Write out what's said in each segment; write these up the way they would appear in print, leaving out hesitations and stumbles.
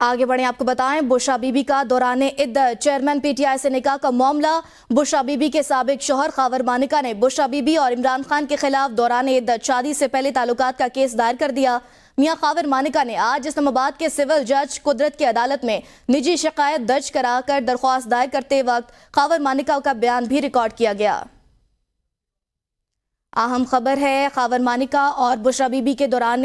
آگے بڑھیں، آپ کو بتائیں بشرا بی بی کا دوران عدت چیئرمین پی ٹی آئی سے نکاح کا معاملہ۔ بشرا بی بی کے سابق شوہر خاور مانیکا نے بشرا بی بی اور عمران خان کے خلاف دوران عدت شادی سے پہلے تعلقات کا کیس دائر کر دیا۔ میاں خاور مانیکا نے آج اسلام آباد کے سول جج قدرت کی عدالت میں نجی شکایت درج کرا کر درخواست دائر کرتے وقت خاور مانیکا کا بیان بھی ریکارڈ کیا گیا۔ اہم خبر ہے، خاور مانیکا اور بشرا بی بی کے دوران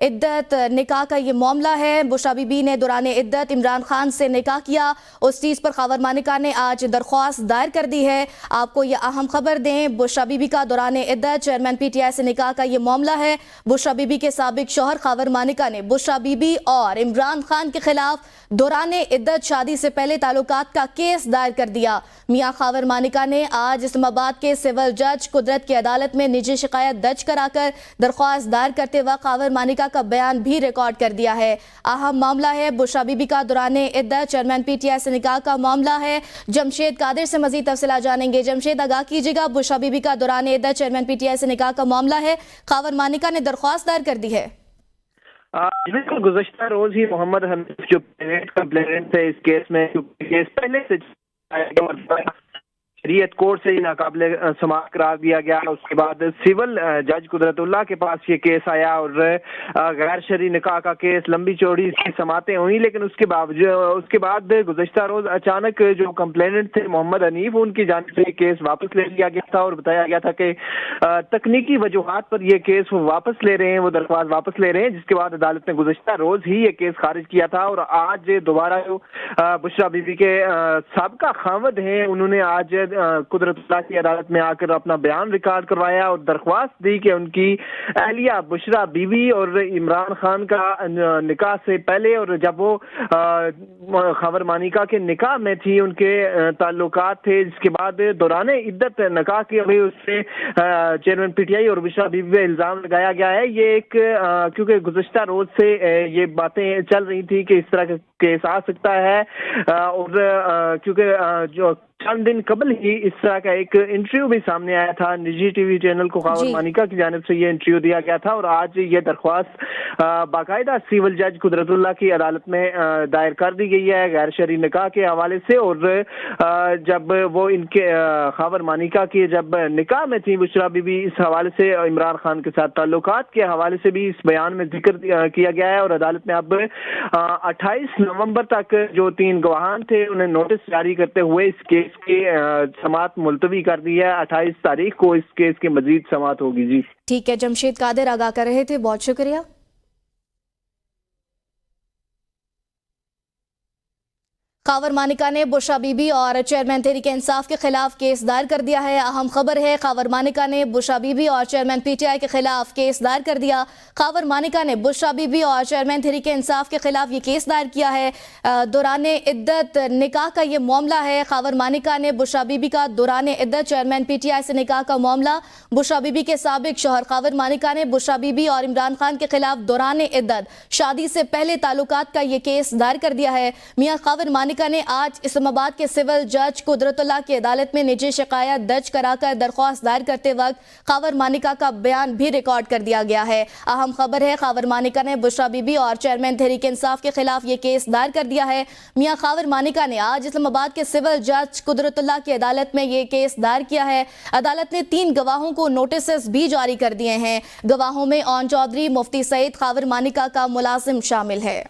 عدت نکاح کا یہ معاملہ ہے۔ بشرا بی بی نے دوران عدت عمران خان سے نکاح کیا، اس چیز پر خاور مانیکا نے آج درخواست دائر کر دی ہے۔ آپ کو یہ اہم خبر دیں، بشرا بی بی کا دوران عدت چیئرمین پی ٹی آئی سے نکاح کا یہ معاملہ ہے۔ بشرا بی بی کے سابق شوہر خاور مانیکا نے بشرا بی بی اور عمران خان کے خلاف دوران عدت شادی سے پہلے تعلقات کا کیس دائر کر دیا۔ میاں خاور مانیکا نے آج اسلام آباد کے سول جج قدرت کی عدالت میں نجی شکایت درج کرا کر درخواست دائر کرتے وقت خاور مانیکا کا بیان بھی ریکارڈ کر دیا ہے۔ اہم معاملہ ہے بشرا بی بی کا دوران عدت چیئرمین پی ٹی آئی سے نکاح کا معاملہ ہے۔ جمشید قادر سے مزید تفصیلات جانیں گے۔ جمشید، آگاہ کیجیے گا، بشرا بی بی کا دوران عدت چیئرمین پی ٹی آئی سے نکاح کا معاملہ ہے، خاور مانیکا نے درخواست دائر کر دی ہے۔ بالکل، گزشتہ روز ہی محمد حنیف جو کمپلیننٹ تھے اس کیس میں، کیس پہلے سے شریعت کورٹ سے ناقابل سماعت قرار دیا گیا، اس کے بعد سول جج قدرت اللہ کے پاس یہ کیس آیا اور غیر شرعی نکاح کا کیس لمبی چوڑی اس کی سماعتیں ہوئیں، لیکن اس کے بعد گزشتہ روز اچانک جو کمپلیننٹ تھے محمد حنیف، ان کی جانب سے یہ کیس واپس لے لیا گیا تھا اور بتایا گیا تھا کہ تکنیکی وجوہات پر یہ کیس وہ واپس لے رہے ہیں، وہ درخواست واپس لے رہے ہیں، جس کے بعد عدالت نے گزشتہ روز ہی یہ کیس خارج کیا تھا۔ اور آج دوبارہ جو بشرا بی بی کے سابقہ خاوند ہیں، انہوں نے آج قدرت اللہ کی عدالت میں آ کر اپنا بیان ریکارڈ کروایا اور درخواست دی کہ ان کی اہلیہ بشرا بی بی اور عمران خان کا نکاح سے پہلے اور جب وہ خاور مانیکا کے نکاح میں تھی ان کے تعلقات تھے، جس کے بعد دوران عدت نکاح کے اس سے چیئرمین پی ٹی آئی اور بشرا بی بی پہ الزام لگایا گیا ہے۔ یہ ایک کیونکہ گزشتہ روز سے یہ باتیں چل رہی تھی کہ اس طرح کا کیس آ سکتا ہے، اور کیونکہ جو چند دن قبل ہی اس طرح کا ایک انٹرویو بھی سامنے آیا تھا، نجی ٹی وی چینل کو خاور مانیکا کی جانب سے یہ انٹرویو دیا گیا تھا، اور آج یہ درخواست باقاعدہ سول جج قدرت اللہ کی عدالت میں دائر کر دی گئی ہے غیر شرعی نکاح کے حوالے سے۔ اور جب وہ ان کے خاور مانیکا کی جب نکاح میں تھی بشرا بی بی، اس حوالے سے عمران خان کے ساتھ تعلقات کے حوالے سے بھی اس بیان میں ذکر کیا گیا ہے، اور عدالت نے اب 28 نومبر تک جو 3 گواہان تھے انہیں نوٹس جاری کرتے ہوئے اس کیس کی سماعت ملتوی کر دی ہے۔ 28 تاریخ کو اس کیس کی مزید سماعت ہوگی۔ جی ٹھیک ہے، جمشید قادر آگاہ کر رہے تھے، بہت شکریہ۔ خاور مانیکا نے بشرا بی بی اور چیئرمین تحریک انصاف کے خلاف کیس دائر کر دیا ہے۔ اہم خبر ہے، خاور مانیکا نے بشرا بی بی اور چیئرمین پی ٹی آئی کے خلاف کیس دائر کر دیا۔ خاور مانیکا نے بشرا بی بی اور چیئرمین تحریک انصاف کے خلاف یہ کیس دائر کیا ہے۔ دوران عدت نکاح کا یہ معاملہ ہے۔ خاور مانیکا نے بشرا بی بی کا دوران عدت چیئرمین پی ٹی آئی سے نکاح کا معاملہ۔ بشرا بی بی کے سابق شوہر خاور مانیکا نے بشرا بی بی اور عمران خان کے خلاف دوران عدت شادی سے پہلے تعلقات کا یہ کیس دائر کر دیا ہے۔ میاں خاور مانیکا نے آج اسلام آباد کے سول جج قدرت اللہ کی عدالت میں نجی شکایت درج کرا کر درخواست دائر کرتے وقت خاور مانیکا کا بیان بھی ریکارڈ کر دیا گیا ہے۔ اہم خبر ہے، خاور مانیکا نے بشرا بی بی اور چیئرمین تحریک انصاف کے خلاف یہ کیس دائر کر دیا ہے۔ میاں خاور مانیکا نے آج اسلام آباد کے سول جج قدرت اللہ کی عدالت میں یہ کیس دائر کیا ہے۔ عدالت نے 3 گواہوں کو نوٹسز بھی جاری کر دیے ہیں۔ گواہوں میں اون چودھری، مفتی سعید، خاور مانیکا کا ملازم شامل ہے۔